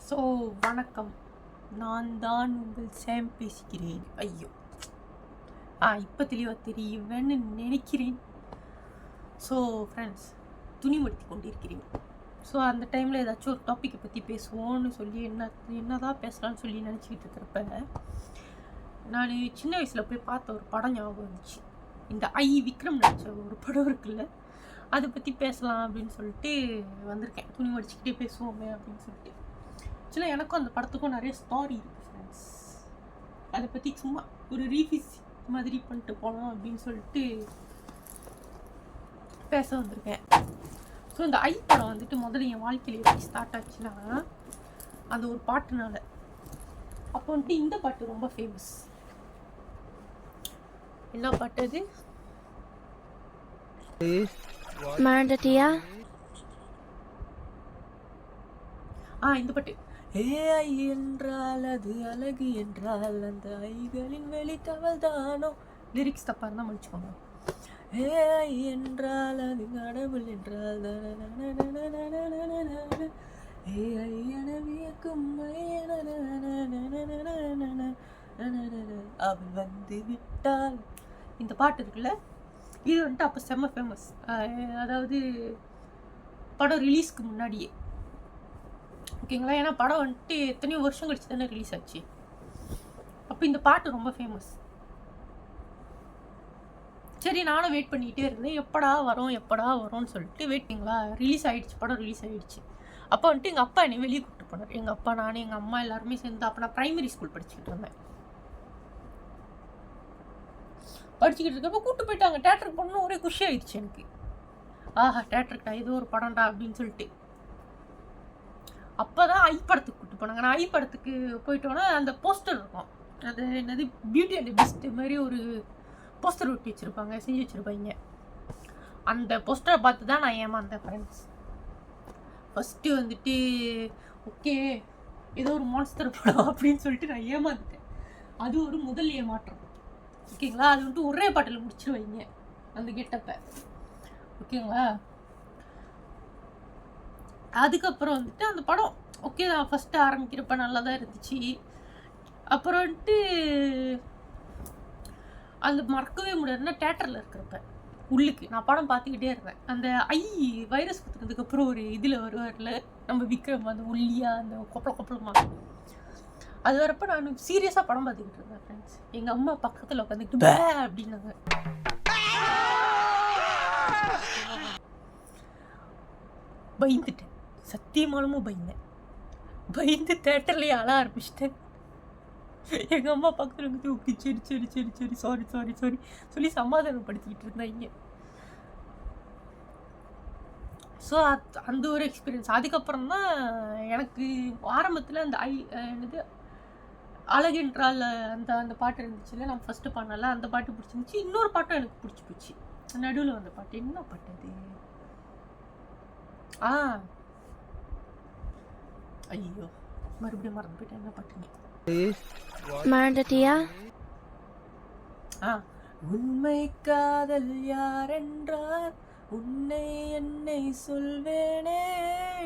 So வணக்கம், நான் தான் உங்கள் சேம் பேசுகிறேன். ஐயோ இப்போ தெளிவாக தெரியுவேன்னு நினைக்கிறேன். ஸோ ஃப்ரெண்ட்ஸ், துணிமடுத்தி கொண்டிருக்கிறேன். ஸோ அந்த டைமில் ஏதாச்சும் ஒரு டாப்பிக்கை பற்றி பேசுவோன்னு சொல்லி என்னதான் பேசலான்னு சொல்லி நினச்சிக்கிட்டு இருக்கிறப்ப நான் சின்ன வயசில் போய் பார்த்த ஒரு படம் ஞாபகம் வந்துச்சு. இந்த விக்ரம் நடிச்ச ஒரு படம் இருக்குல்ல, அதை பற்றி பேசலாம் அப்படின்னு சொல்லிட்டு வந்திருக்கேன். துணி மடிச்சுக்கிட்டே பேசுவோமே அப்படின்னு சொல்லிட்டு. ஆக்சுவலாக எனக்கும் அந்த படத்துக்கும் நிறைய ஸ்டாரி இருக்குது ஃப்ரெண்ட்ஸ். அதை பற்றி சும்மா ஒரு ரீஃபீஸ் மாதிரி பண்ணிட்டு போகலாம் அப்படின்னு சொல்லிட்டு பேச வந்திருக்கேன். ஸோ இந்த படம் வந்துட்டு முதல்ல என் வாழ்க்கையில் எப்படி ஸ்டார்ட் ஆச்சுன்னா, அந்த ஒரு பாட்டுனால. அப்போ வந்துட்டு இந்த பாட்டு ரொம்ப ஃபேமஸ். என்ன பாட்டு அது? மறந்துட்டியா? இந்த பாட்டு. ஏஐ என்றால் அது அழகு என்றால் அந்த ஐகளின் வெளித்தவள் தானோ. லிரிக்ஸ் தப்பா இருந்தால் மன்னிச்சுக்கோங்க. ஏஐ என்றால் அது கடவுள் என்றால் ஏஐ என வியக்கும் அவள் வந்து விட்டால். இந்த பாட்டு இருக்குல்ல, இது வந்துட்டு அப்போ செம்ம ஃபேமஸ். அதாவது படம் ரிலீஸ்க்கு முன்னாடியே, ஓகேங்களா? ஏன்னா படம் வந்துட்டு எத்தனையோ வருஷம் கழிச்சு தானே ரிலீஸ் ஆச்சு. அப்போ இந்த பாட்டு ரொம்ப ஃபேமஸ். சரி, நானும் வெயிட் பண்ணிக்கிட்டே இருந்தேன், எப்படா வரும்னு சொல்லிட்டு வெயிட்டிங்களா. ரிலீஸ் ஆகிடுச்சு, படம் ரிலீஸ் ஆகிடுச்சு. அப்போ வந்துட்டு எங்கள் அப்பா என்னை வெளியே கூப்பிட்டு போனார். எங்கள் அப்பா, நான், எங்கள் அம்மா எல்லாருமே சேர்ந்து. அப்போ நான் ப்ரைமரி ஸ்கூல் படிச்சுக்கிட்டு இருந்தேன். படிச்சுக்கிட்டு இருக்கப்போ கூப்பிட்டு போயிட்டாங்க. தேட்டருக்கு போகணுன்னு ஒரே குஷி ஆயிடுச்சு எனக்கு. ஆஹா, தேட்டருக்குடா, ஏதோ ஒரு படம்டா அப்படின்னு சொல்லிட்டு. அப்போ தான் படத்துக்கு கூப்பிட்டு போனாங்க. நான் படத்துக்கு போயிட்டோன்னா அந்த போஸ்டர் இருக்கும், அது என்னது பியூட்டி அண்ட் பெஸ்ட் மாதிரி ஒரு போஸ்டர் ஒட்டி வச்சுருப்பாங்க, செஞ்சு வச்சுருப்பாங்க. அந்த போஸ்டரை பார்த்து தான் நான் ஏமாந்தேன் ஃப்ரெண்ட்ஸ். ஃபஸ்ட்டு வந்துட்டு ஓகே ஏதோ ஒரு மான்ஸ்டர் படம் அப்படின்னு சொல்லிட்டு நான் ஏமாந்துட்டேன். அது ஒரு முதல் ஏமாற்றம், ஓகேங்களா? அது வந்துட்டு ஒரே பாட்டில் முடிச்சிருவாங்க அந்த கெட்டப்பை, ஓகேங்களா? அதுக்கப்புறம் வந்துட்டு அந்த படம் ஓகே தான். ஃபஸ்ட்டு ஆரம்பிக்கிறப்ப நல்லா தான் இருந்துச்சு. அப்புறம் வந்துட்டு அது மறக்கவே முடியாதுன்னா, தேட்டரில் இருக்கிறப்ப உள்ளுக்கு நான் படம் பார்த்துக்கிட்டே இருந்தேன். அந்த வைரஸ் குத்துனதுக்கப்புறம் ஒரு இதில் வருவார்ல நம்ம விக்ரம், அந்த ஒல்லியாக அந்த கொப்பளமாக, அது வரப்போ நான் சீரியஸாக படம் பார்த்துக்கிட்டு இருந்தேன் ஃப்ரெண்ட்ஸ். எங்கள் அம்மா பக்கத்தில் உட்காந்துக்கிட்டு பே அப்படின்னாங்க. பயந்துட்டேன், சத்தியமானமும் பயந்து தேட்டர்லேயே அழ ஆரம்பிச்சிட்டேன். எங்கள் அம்மா பக்கத்தில் இருந்து ஓகே சரி சாரி சொல்லி சமாதானப்படுத்திக்கிட்டு இருந்தாங்க. ஸோ அந்த ஒரு எக்ஸ்பீரியன்ஸ். அதுக்கப்புறம் தான் எனக்கு ஆரம்பத்தில் அந்த என்னது அழகென்றால் அந்த அந்த பாட்டு இருந்துச்சுல்ல, நான் ஃபஸ்ட்டு பாடினால அந்த பாட்டு பிடிச்சிருந்துச்சி. இன்னொரு பாட்டும் எனக்கு பிடிச்சி போச்சு நடுவில் வந்த பாட்டு. என்ன பாட்டு அது? ஐயோ, மறுபடியும் மறந்து போயிட்டேன். என்ன பாட்டுங்க? மறந்துட்டியா? உண்மை காதல் யாரென்றால் உன்னை என்னை சொல்வேனே,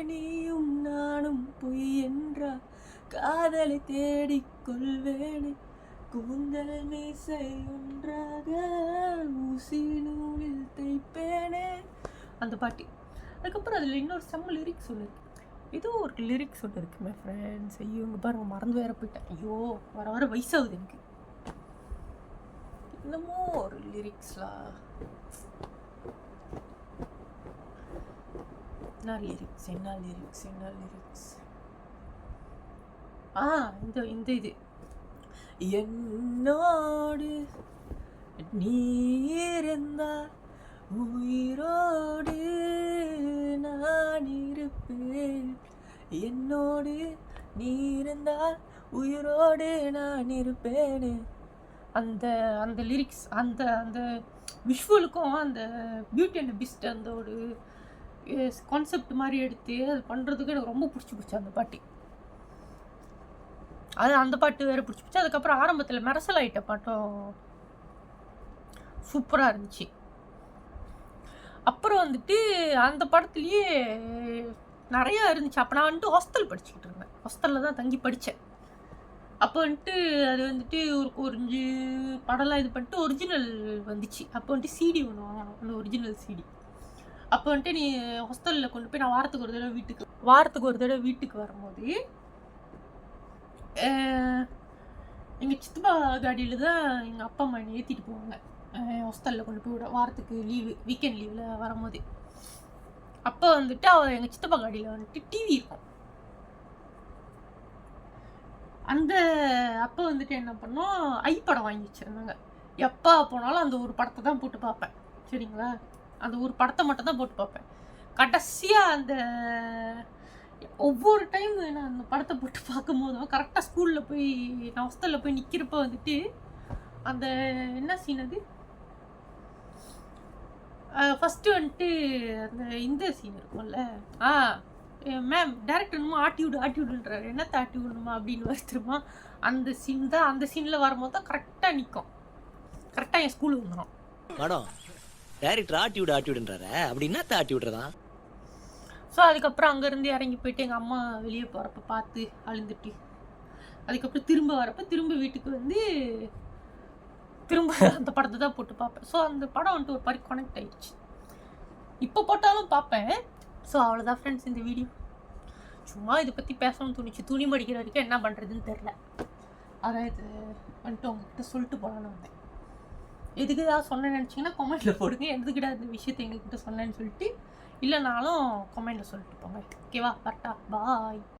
நீயும் நானும் பொய் என்றால் காதலை தேடிக்கொள்வேனே, கூந்தல் மீசை ஒன்றாக ஊசி நூலில் தைப்பேனே, அந்த பாட்டு. அதுக்கப்புறம் அதில் இன்னொரு செம்ம லிரிக்ஸ் ஒன்று இருக்கு. ஏதோ ஒரு லிரிக்ஸ் ஒன்று இருக்குமே ஃப்ரெண்ட்ஸ். ஐயோ, இங்கே பாருங்க, மறந்து வேற போயிட்டேன். ஐயோ, வர வயசாகுது எனக்கு. என்னமோ ஒரு லிரிக்ஸ்லாம், என்ன லிரிக்ஸ் இந்த இது என்னோடு நீ இருந்தால் உயிரோடு நான் இருப்பேன், என்னோடு நீ இருந்தால் உயிரோடு நான் இருப்பேன். அந்த அந்த லிரிக்ஸ், அந்த அந்த விஷுவலுக்கும் அந்த பியூட்டி அண்ட் பெஸ்ட் அந்த ஒரு கான்செப்ட் மாதிரி எடுத்து அது பண்ணுறதுக்கு எனக்கு ரொம்ப பிடிச்சி போச்சு அந்த பாட்டு. அது அந்த பாட்டு வேறு பிடிச்சி போச்சு. அதுக்கப்புறம் ஆரம்பத்தில் மெரசல் ஆகிட்ட பாட்டும் சூப்பராக இருந்துச்சு. அப்புறம் வந்துட்டு அந்த படத்துலேயே நிறையா இருந்துச்சு. அப்போ நான் வந்துட்டு ஹாஸ்டல் படிச்சுக்கிட்டு இருந்தேன். ஹாஸ்டலில் தான் தங்கி படித்தேன். அப்போ வந்துட்டு அது வந்துட்டு ஒரு கொஞ்சு படம்லாம் இது பண்ணிட்டு ஒரிஜினல் வந்துச்சு. அப்போ வந்துட்டு சிடி ஒன்று வாங்கணும், அந்த ஒரிஜினல் சிடி. அப்போ வந்துட்டு நீ ஹாஸ்டலில் கொண்டு போய் நான் வாரத்துக்கு ஒரு தடவை வீட்டுக்கு வரும்போது எங்கள் சித்தப்பா காடியில் தான் எங்கள் அப்பா அம்மா என்னை ஏற்றிட்டு போவாங்க. ஹாஸ்டலில் கொண்டு போய் விட வாரத்துக்கு வீக்கெண்ட் லீவில் வரும்போது. அப்போ வந்துட்டு எங்கள் சித்தப்பா காடியில் வந்துட்டு டிவி இருக்கும். அந்த அப்போ வந்துட்டு என்ன பண்ணோம், படம் வாங்கி வச்சுருந்தாங்க. எப்போ போனாலும் அந்த ஒரு படத்தை தான் போட்டு பார்ப்பேன். சரிங்களா, அந்த ஒரு படத்தை மட்டும் தான் போட்டு பார்ப்பேன். கடைசியாக அந்த ஒவ்வொரு டைம் நான் அந்த படத்தை போட்டு பார்க்கும் போதும் கரெக்டாக ஸ்கூலில் போய் நான் ஹாஸ்டலில் போய் நிற்கிறப்ப வந்துட்டு அந்த என்ன சீன் அது ஃபஸ்ட்டு வந்துட்டு அந்த இந்த சீன் இருக்கும்ல, மேம் டேரக்டர் என்னமோ ஆட்டி விடுன்றாரு, என்னத்தை ஆட்டி விடணுமா அப்படின்னு வருத்துருமா. அந்த சீன் தான், அந்த சீனில் வரும்போது தான் கரெக்டாக நிற்கும். கரெக்டாக என் ஸ்கூலுக்கு வந்துடும். மேடம் டேரக்டர் ஆட்டி விடுன்றாரு, அப்படி என்னத்தை ஆட்டி விடுறதா? ஸோ அதுக்கப்புறம் அங்கேருந்து இறங்கி போயிட்டு எங்கள் அம்மா வெளியே போகிறப்ப பார்த்து அழுந்துட்டு, அதுக்கப்புறம் திரும்ப வீட்டுக்கு வந்து திரும்ப அந்த படத்தை தான் போட்டு பார்ப்பேன். ஸோ அந்த படம் வந்துட்டு ஒரு மாதிரி கனெக்ட் ஆயிடுச்சு. இப்போ போட்டாலும் பார்ப்பேன். ஸோ அவ்வளோதான் ஃப்ரெண்ட்ஸ் இந்த வீடியோ. சும்மா இதை பற்றி பேசணும்னு தோணுச்சு. துணி மடிக்கிற வரைக்கும் என்ன பண்ணுறதுன்னு தெரில. அதான் இது வந்துட்டு உங்ககிட்ட சொல்லிட்டு போகலான்னு வந்தேன். எதுக்கு ஏதாவது சொன்னேன்னு நினச்சிங்கன்னா கமெண்ட்டில் போடுங்க. எதுக்கிட்ட இந்த விஷயத்தை எங்ககிட்ட சொன்னேன்னு சொல்லிட்டு, இல்லைனாலும் கமெண்ட்டில் சொல்லிட்டு போங்க. ஓகேவா? கரெக்டாக பாய்.